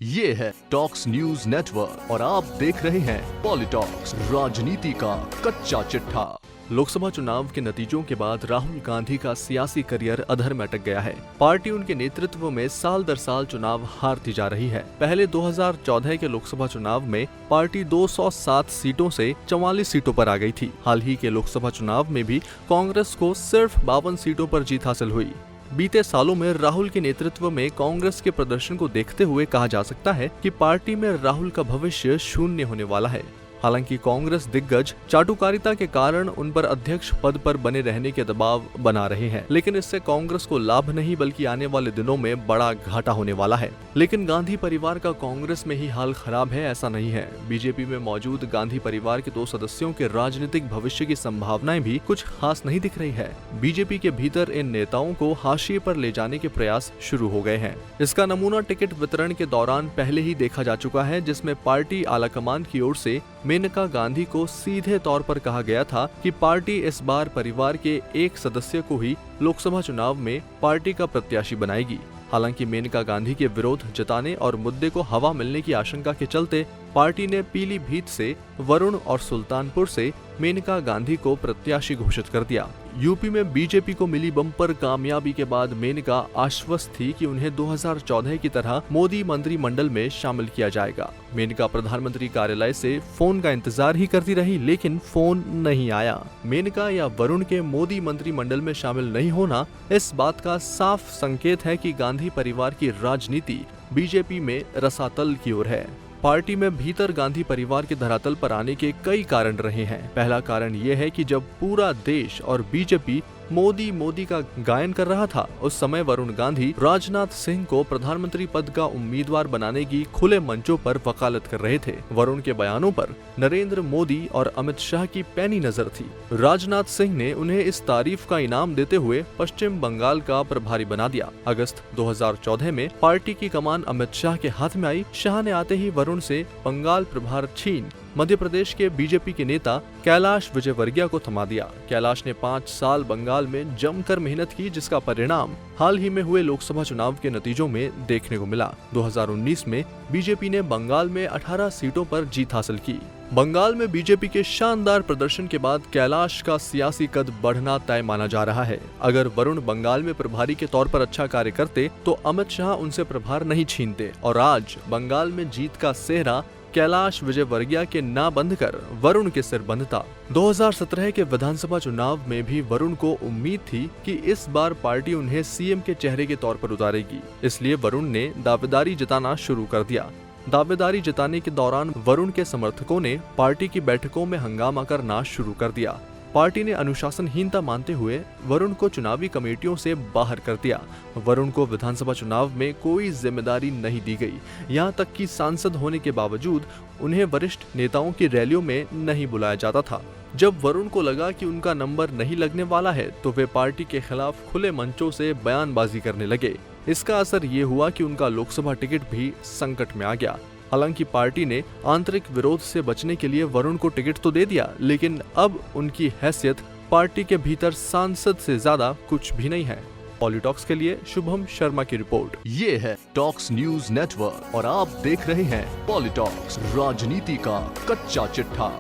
ये है talks news network और आप देख रहे हैं पॉलिटॉक्स, राजनीति का कच्चा चिट्ठा। लोकसभा चुनाव के नतीजों के बाद राहुल गांधी का सियासी करियर अधर में अटक गया है। पार्टी उनके नेतृत्व में साल दर साल चुनाव हारती जा रही है। पहले 2014 के लोकसभा चुनाव में पार्टी 207 सीटों से 44 सीटों पर आ गई थी। हाल ही के लोकसभा चुनाव में भी कांग्रेस को सिर्फ 52 सीटों पर जीत हासिल हुई। बीते सालों में राहुल के नेतृत्व में कांग्रेस के प्रदर्शन को देखते हुए कहा जा सकता है कि पार्टी में राहुल का भविष्य शून्य होने वाला है। हालांकि कांग्रेस दिग्गज चाटुकारिता के कारण उन पर अध्यक्ष पद पर बने रहने के दबाव बना रहे हैं, लेकिन इससे कांग्रेस को लाभ नहीं बल्कि आने वाले दिनों में बड़ा घाटा होने वाला है। लेकिन गांधी परिवार का कांग्रेस में ही हाल खराब है, ऐसा नहीं है। बीजेपी में मौजूद गांधी परिवार के 2 सदस्यों के राजनीतिक भविष्य की संभावनाएं भी कुछ खास नहीं दिख रही है। बीजेपी के भीतर इन नेताओं को हाशिए पर ले जाने के प्रयास शुरू हो गए हैं। इसका नमूना टिकट वितरण के दौरान पहले ही देखा जा चुका है, जिसमें पार्टी आलाकमान की ओर से मेनका गांधी को सीधे तौर पर कहा गया था कि पार्टी इस बार परिवार के एक सदस्य को ही लोकसभा चुनाव में पार्टी का प्रत्याशी बनाएगी। हालांकि मेनका गांधी के विरोध जताने और मुद्दे को हवा मिलने की आशंका के चलते पार्टी ने पीलीभीत से वरुण और सुल्तानपुर से मेनका गांधी को प्रत्याशी घोषित कर दिया। यूपी में बीजेपी को मिली बम्पर कामयाबी के बाद मेनका आश्वस्त थी कि उन्हें 2014 की तरह मोदी मंत्रिमंडल में शामिल किया जाएगा। मेनका प्रधानमंत्री कार्यालय से फोन का इंतजार ही करती रही, लेकिन फोन नहीं आया। मेनका या वरुण के मोदी मंत्रिमंडल में शामिल नहीं होना इस बात का साफ संकेत है कि गांधी परिवार की राजनीति बीजेपी में रसातल की ओर है। पार्टी में भीतर गांधी परिवार के धरातल पर आने के कई कारण रहे हैं। पहला कारण ये है कि जब पूरा देश और बीजेपी मोदी मोदी का गायन कर रहा था, उस समय वरुण गांधी राजनाथ सिंह को प्रधानमंत्री पद का उम्मीदवार बनाने की खुले मंचों पर वकालत कर रहे थे। वरुण के बयानों पर नरेंद्र मोदी और अमित शाह की पैनी नजर थी। राजनाथ सिंह ने उन्हें इस तारीफ का इनाम देते हुए पश्चिम बंगाल का प्रभारी बना दिया। अगस्त 2014 में पार्टी की कमान अमित शाह के हाथ में आई। शाह ने आते ही वरुण से बंगाल प्रभार छीन मध्य प्रदेश के बीजेपी के नेता कैलाश विजयवर्गीय को थमा दिया। कैलाश ने 5 साल बंगाल में जमकर मेहनत की, जिसका परिणाम हाल ही में हुए लोकसभा चुनाव के नतीजों में देखने को मिला। 2019 में बीजेपी ने बंगाल में 18 सीटों पर जीत हासिल की। बंगाल में बीजेपी के शानदार प्रदर्शन के बाद कैलाश का सियासी कद बढ़ना तय माना जा रहा है। अगर वरुण बंगाल में प्रभारी के तौर पर अच्छा कार्य करते तो अमित शाह उनसे प्रभार नहीं छीनते और आज बंगाल में जीत का सेहरा कैलाश विजयवर्गीय के ना बंध कर वरुण के सिर बंधता। 2017 के विधानसभा चुनाव में भी वरुण को उम्मीद थी कि इस बार पार्टी उन्हें सीएम के चेहरे के तौर पर उतारेगी, इसलिए वरुण ने दावेदारी जताना शुरू कर दिया। दावेदारी जताने के दौरान वरुण के समर्थकों ने पार्टी की बैठकों में हंगामा करना शुरू कर दिया। पार्टी ने अनुशासनहीनता मानते हुए वरुण को चुनावी कमेटियों से बाहर कर दिया। वरुण को विधानसभा चुनाव में कोई जिम्मेदारी नहीं दी गई। यहाँ तक कि सांसद होने के बावजूद उन्हें वरिष्ठ नेताओं की रैलियों में नहीं बुलाया जाता था। जब वरुण को लगा कि उनका नंबर नहीं लगने वाला है तो वे पार्टी के खिलाफ खुले मंचों से बयानबाजी करने लगे। इसका असर ये हुआ कि उनका लोकसभा टिकट भी संकट में आ गया। हालांकि पार्टी ने आंतरिक विरोध से बचने के लिए वरुण को टिकट तो दे दिया, लेकिन अब उनकी हैसियत पार्टी के भीतर सांसद से ज्यादा कुछ भी नहीं है। पॉलिटॉक्स के लिए शुभम शर्मा की रिपोर्ट। ये है टॉक्स न्यूज नेटवर्क और आप देख रहे हैं पॉलिटॉक्स, राजनीति का कच्चा चिट्ठा।